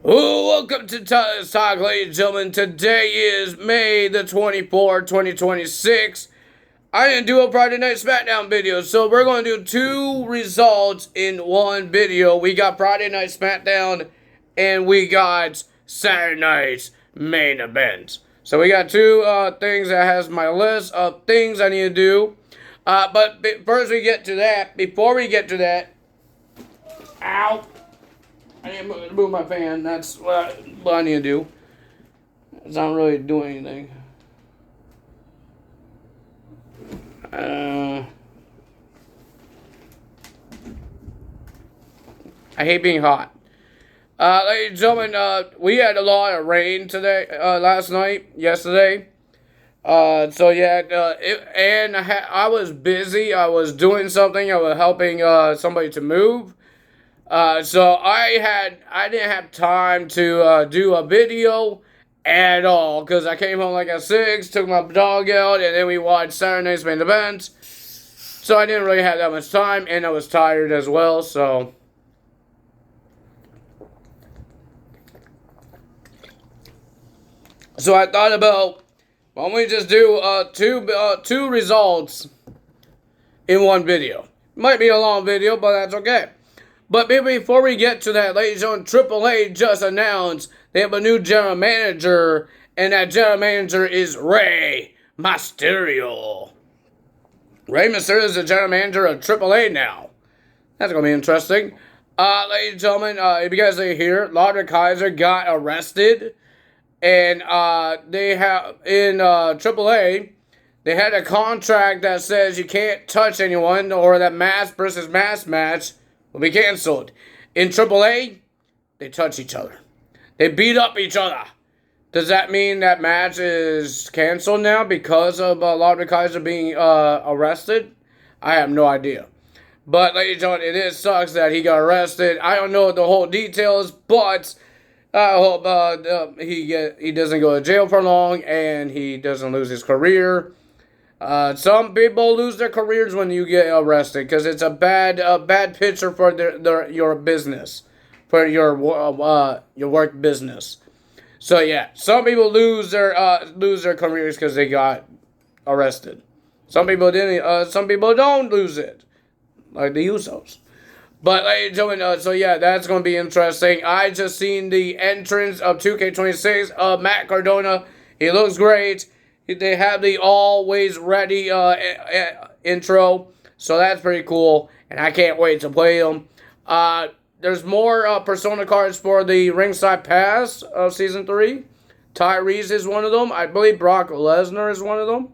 Welcome to Talk, ladies and gentlemen. Today is May the 24th, 2026. I didn't do a Friday Night Smackdown video, so we're going to do two results in one video. We got Friday Night Smackdown, and we got Saturday Night's main event. So we got two things that has my list of things I need to do. But first we get to that, before we get to that, ow! I need to move my fan. That's what I need to do. It's not really doing anything. I hate being hot. Ladies and gentlemen, we had a lot of rain today, yesterday. So yeah, I was busy. I was doing something. I was helping somebody to move. So I didn't have time to do a video at all because I came home like at 6, took my dog out, and then we watched Saturday Night's main event. So I didn't really have that much time, and I was tired as well. So I thought about, why don't we just do two results in one video? Might be a long video, but that's okay. But before we get to that, ladies and gentlemen, AAA just announced they have a new general manager, and that general manager is Rey Mysterio. Rey Mysterio is the general manager of AAA now. That's going to be interesting. Ladies and gentlemen, if you guys are here, Lawler Kaiser got arrested, and they have, in AAA, they had a contract that says you can't touch anyone, or that mask versus mask match will be canceled. In AAA, they touch each other. They beat up each other. Does that mean that match is canceled now because of Lawler Kaiser being arrested? I have no idea. But, ladies and gentlemen, it sucks that he got arrested. I don't know the whole details, but I hope he doesn't go to jail for long and he doesn't lose his career. Some people lose their careers when you get arrested because it's a bad picture for your business, for your work business. So yeah, some people lose their careers because they got arrested. Some people didn't. Some people don't lose it, like the Usos. But ladies and gentlemen, so yeah, that's going to be interesting. I just seen the entrance of 2K26 of Matt Cardona. He looks great. They have the always ready intro, so that's pretty cool, and I can't wait to play them. There's more Persona cards for the Ringside Pass of Season 3. Tyrese is one of them. I believe Brock Lesnar is one of them.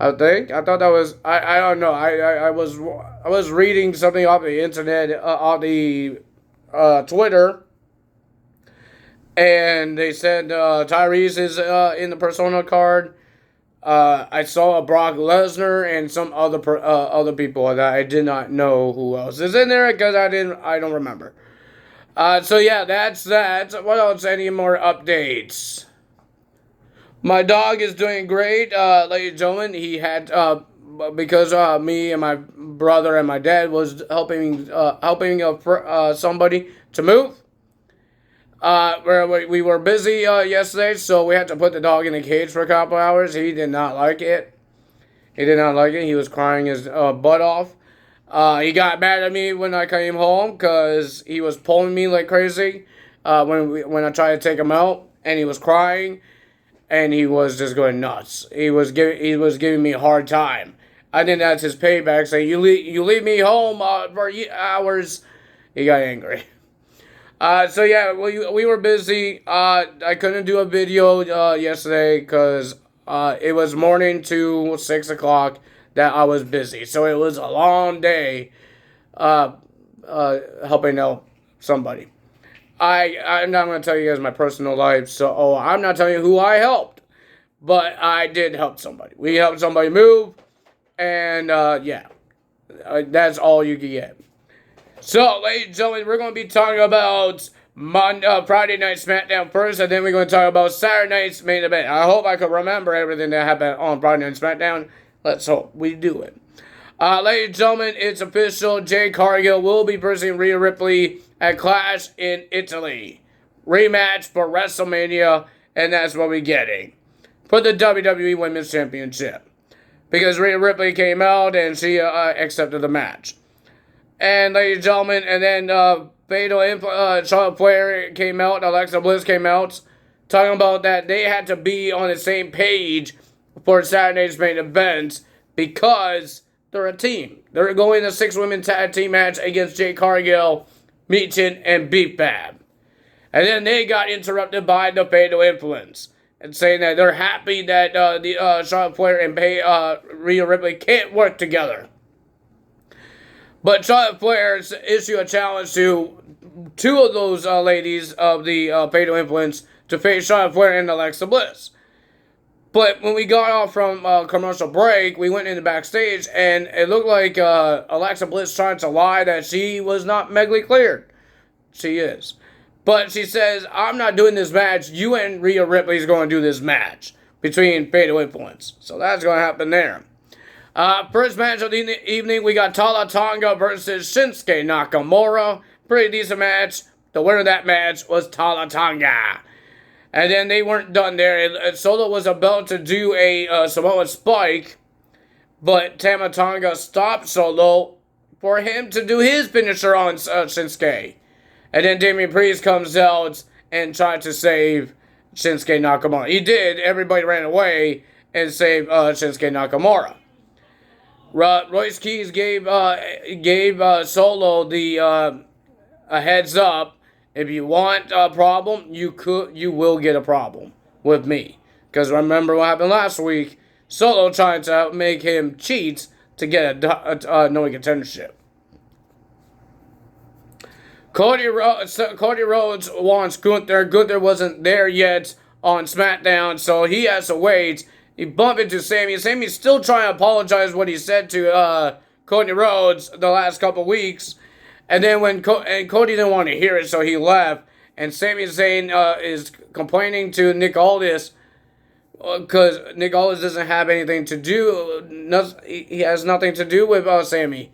I think. I thought that was... I don't know. I was reading something off the internet, off the Twitter, and they said Tyrese is in the Persona card. I saw a Brock Lesnar and some other people that I did not know who else is in there because I don't remember. So yeah, that's that. What else? Any more updates? My dog is doing great, ladies and gentlemen. He had because me and my brother and my dad was helping somebody to move. Where we were busy yesterday, so we had to put the dog in the cage for a couple hours. He did not like it. He was crying his butt off. He got mad at me when I came home because he was pulling me like crazy when I tried to take him out, and he was crying, and he was just going nuts. He was giving me a hard time. I think that's his payback, saying you leave me home for hours. He got angry. So yeah, we were busy. I couldn't do a video yesterday because it was morning to 6 o'clock that I was busy. So it was a long day helping out somebody. I'm not going to tell you guys my personal life, so I'm not telling you who I helped. But I did help somebody. We helped somebody move, and yeah, that's all you can get. So, ladies and gentlemen, we're going to be talking about Friday Night Smackdown first, and then we're going to talk about Saturday Night's main event. I hope I can remember everything that happened on Friday Night Smackdown. Let's hope we do it. Ladies and gentlemen, it's official. Jade Cargill will be versing Rhea Ripley at Clash in Italy. rematch for WrestleMania, and that's what we're getting for the WWE Women's Championship. Because Rhea Ripley came out and she accepted the match. And ladies and gentlemen, and then Charlotte Flair came out, Alexa Bliss came out, talking about that they had to be on the same page for Saturday's main event because they're a team. They're going a 6-women tag team match against Jade Cargill, Meechin, and Beef Bab. And then they got interrupted by the Fatal Influence, and saying that they're happy that Charlotte Flair and Rhea Ripley can't work together. But Charlotte Flair issued a challenge to two of those ladies of the Fatal Influence to face Charlotte Flair and Alexa Bliss. But when we got off from commercial break, we went in the backstage, and it looked like Alexa Bliss trying to lie that she was not medically cleared. She is. But she says, I'm not doing this match. You and Rhea Ripley's going to do this match between Fatal Influence. So that's going to happen there. First match of the evening, we got Tala Tonga versus Shinsuke Nakamura. Pretty decent match. The winner of that match was Tala Tonga. And then they weren't done there. Solo was about to do a Samoa Spike, but Tama Tonga stopped Solo for him to do his finisher on Shinsuke. And then Damian Priest comes out and tried to save Shinsuke Nakamura. He did. Everybody ran away and saved Shinsuke Nakamura. Royce Keys gave Solo the a heads up. If you want a problem, you will get a problem with me. Because remember what happened last week? Solo tried to make him cheat to get a knowing contendership. Cody Rhodes wants Gunther. Gunther wasn't there yet on Smackdown, so he has to wait. He bumped into Sammy. Sammy's still trying to apologize what he said to Cody Rhodes the last couple weeks. And then when Cody didn't want to hear it, so he left. And Sami Zayn is complaining to Nick Aldis because Nick Aldis doesn't have anything to do. He has nothing to do with Sammy.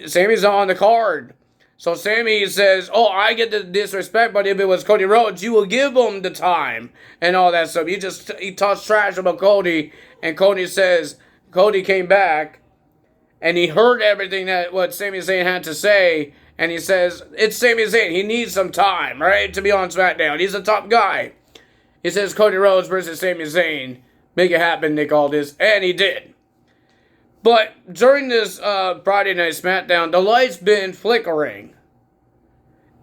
Sammy's not on the card. So Sammy says, oh, I get the disrespect, but if it was Cody Rhodes, you will give him the time and all that stuff. He talks trash about Cody, and Cody says, Cody came back, and he heard everything that what Sami Zayn had to say, and he says, it's Sami Zayn. He needs some time, right, to be on SmackDown. He's a top guy. He says Cody Rhodes versus Sami Zayn. Make it happen, Nick Aldis, and he did. But during this Friday Night SmackDown, the light's been flickering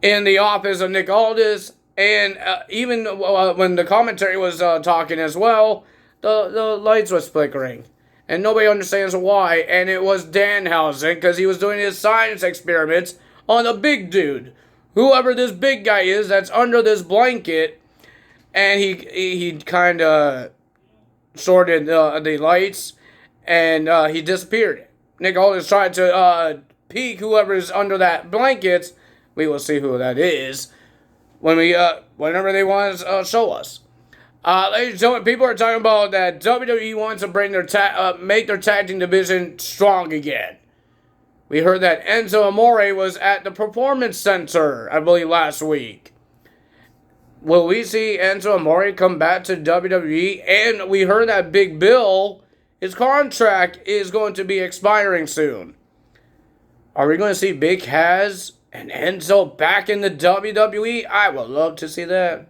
in the office of Nick Aldis, and even when the commentary was talking as well, the lights was flickering. And nobody understands why, and it was Danhausen, because he was doing his science experiments on a big dude. Whoever this big guy is that's under this blanket, and he kind of shorted the lights, and he disappeared. Nick Aldis tried to peek whoever's under that blanket. We will see who that is whenever they want to show us. Ladies and gentlemen, people are talking about that WWE wants to bring make their tag team division strong again. We heard that Enzo Amore was at the Performance Center, I believe, last week. Will we see Enzo Amore come back to WWE? And we heard that Big Bill, his contract is going to be expiring soon. Are we going to see Big Cass and Enzo back in the WWE? I would love to see that.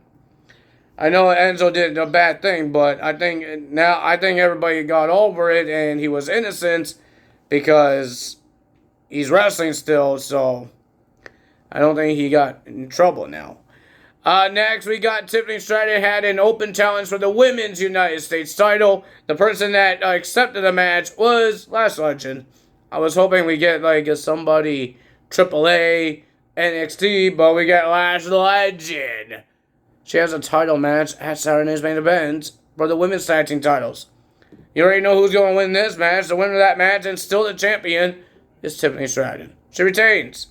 I know Enzo did a bad thing, but I think everybody got over it and he was innocent because he's wrestling still, so I don't think he got in trouble now. Next, we got Tiffany Stratton had an open challenge for the Women's United States title. The person that accepted the match was Lash Legend. I was hoping we get somebody AAA, NXT, but we got Lash Legend. She has a title match at Saturday's main event for the women's tag team titles. You already know who's going to win this match. The winner of that match and still the champion is Tiffany Stratton. She retains.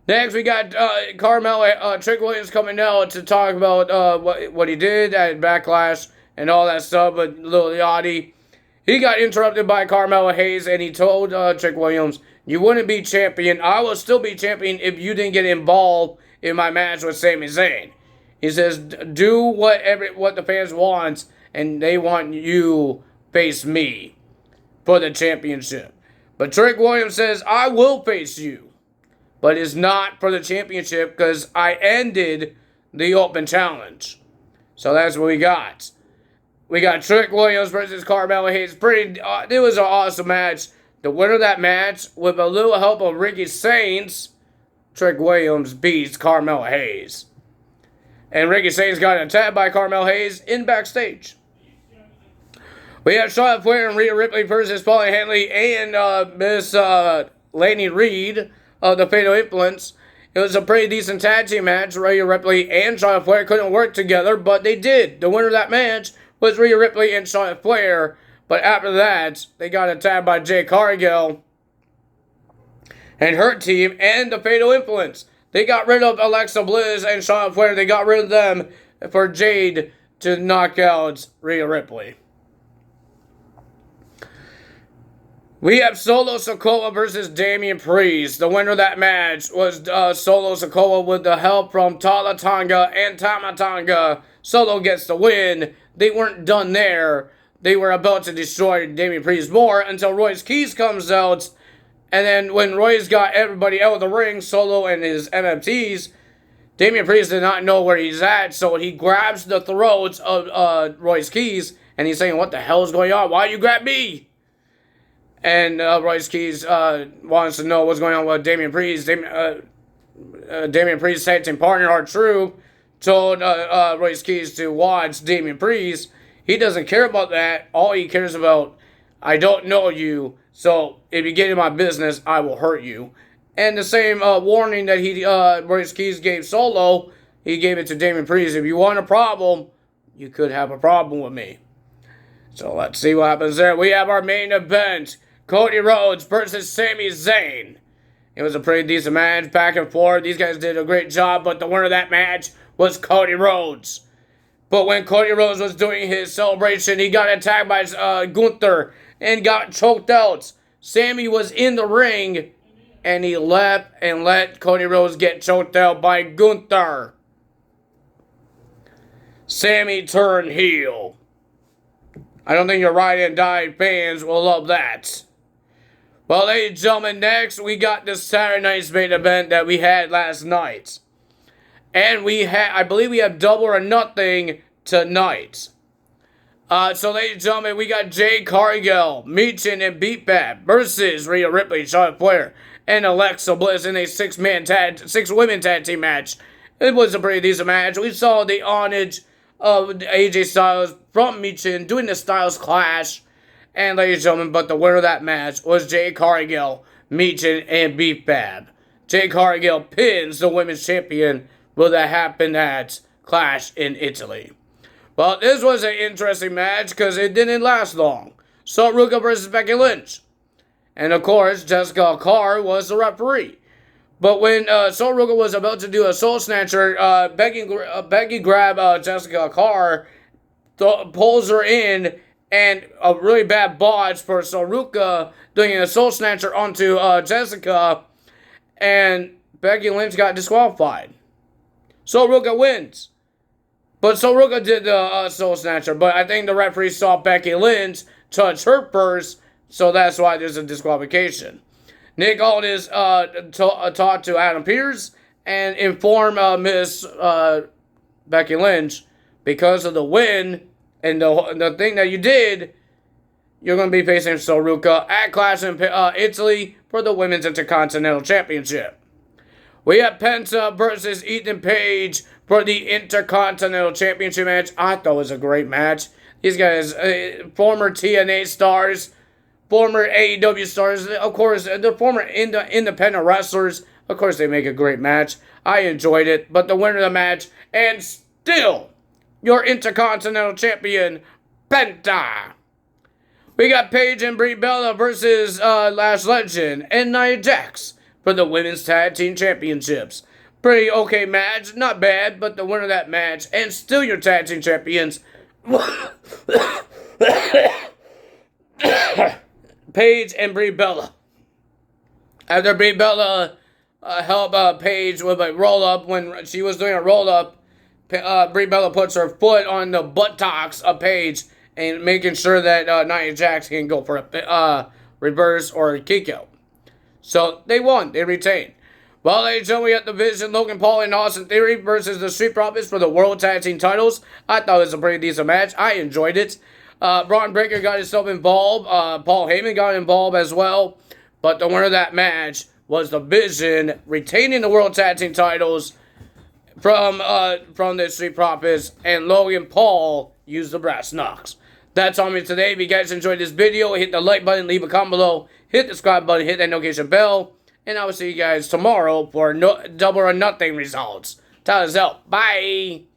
Next, we got Carmella, Trick Williams coming out to talk about what he did at Backlash and all that stuff. But Lil Yachty, he got interrupted by Carmella Hayes, and he told Trick Williams, you wouldn't be champion. I will still be champion if you didn't get involved in my match with Sami Zayn. He says, do what the fans want, and they want you face me for the championship. But Trick Williams says, I will face you, but it's not for the championship because I ended the open challenge. So that's what we got. We got Trick Williams versus Carmelo Hayes. It was an awesome match. The winner of that match, with a little help of Ricky Saints, Trick Williams beats Carmelo Hayes. And Ricky Saints got attacked by Carmelo Hayes in backstage. We have Charlotte Flair and Rhea Ripley versus Paulie Hanley and Miss Laney Reed of the Fatal Influence. It was a pretty decent tag team match. Rhea Ripley and Charlotte Flair couldn't work together, but they did. The winner of that match was Rhea Ripley and Charlotte Flair. But after that, they got attacked by Jade Cargill and her team and the Fatal Influence. They got rid of Alexa Bliss and Charlotte Flair. They got rid of them for Jade to knock out Rhea Ripley. We have Solo Sikoa versus Damian Priest. The winner of that match was Solo Sikoa with the help from Tala Tonga and Tama Tonga. Solo gets the win. They weren't done there. They were about to destroy Damian Priest more until Royce Keys comes out. And then when Royce got everybody out of the ring, Solo and his MFTs, Damian Priest did not know where he's at. So he grabs the throats of Royce Keys. And he's saying, what the hell is going on? Why you grab me? And Royce Keys wants to know what's going on with Damian Priest. Damian Priest's tag team partner, R-Truth, told Royce Keys to watch Damian Priest. He doesn't care about that. All he cares about, I don't know you, so if you get in my business, I will hurt you. And the same warning that Royce Keys gave Solo, he gave it to Damian Priest. If you want a problem, you could have a problem with me. So let's see what happens there. We have our main event. Cody Rhodes versus Sami Zayn. It was a pretty decent match, back and forth. These guys did a great job, but the winner of that match was Cody Rhodes. But when Cody Rhodes was doing his celebration, he got attacked by Gunther and got choked out. Sami was in the ring, and he left and let Cody Rhodes get choked out by Gunther. Sami turned heel. I don't think your Ride and Die fans will love that. Well, ladies and gentlemen, next we got the Saturday night's main event that we had last night. And I believe we have Double or Nothing tonight. So ladies and gentlemen, we got Jade Cargill, Michin, and Beat Bab versus Rhea Ripley, Charlotte Flair, and Alexa Bliss in a six-women tag team match. It was a pretty decent match. We saw the homage of AJ Styles from Michin doing the Styles Clash. And ladies and gentlemen, but the winner of that match was Jade Cargill, Michin, and Beat Bab. Jade Cargill pins the women's champion with a happened at Clash in Italy. Well, this was an interesting match because it didn't last long. Sol Ruka versus Becky Lynch. And of course, Jessica Carr was the referee. But when Sol Ruka was about to do a Soul Snatcher, Becky grabbed Jessica Carr, pulls her in, and a really bad botch for Sol Ruka doing a Soul Snatcher onto Jessica, and Becky Lynch got disqualified. Sol Ruka wins. But Sol Ruka did the Soul Snatcher, but I think the referee saw Becky Lynch touch her first, so that's why there's a disqualification. Nick Aldis talked to Adam Pearce and informed Miss Becky Lynch, because of the win and the thing that you did, you're going to be facing Sol Ruka at Clash in Italy for the Women's Intercontinental Championship. We have Penta versus Ethan Page for the Intercontinental Championship match. I thought it was a great match. These guys, former TNA stars, former AEW stars, of course, they're former independent wrestlers. Of course, they make a great match. I enjoyed it, but the winner of the match, and still your Intercontinental Champion, Penta. We got Paige and Brie Bella versus Lash Legend and Nia Jax for the Women's Tag Team Championships. Pretty okay match, not bad, but the winner of that match, and still your Tag Team Champions, Paige and Brie Bella. After Brie Bella helped Paige with a roll-up, when she was doing a roll-up, Brie Bella puts her foot on the buttocks of Paige and making sure that Nia Jax can go for a reverse or a kick out. So they won. They retained. Well, ladies and gentlemen, we got the Vision, Logan Paul, and Austin Theory versus the Street Profits for the World Tag Team titles. I thought it was a pretty decent match. I enjoyed it. Braun Breaker got himself involved. Paul Heyman got involved as well. But the winner of that match was the Vision, retaining the World Tag Team titles from the Street Profits, and Logan Paul used the brass knucks. That's all me today. If you guys enjoyed this video, hit the like button, leave a comment below, hit the subscribe button, hit that notification bell, and I will see you guys tomorrow for Double or Nothing results. Time is out. Bye.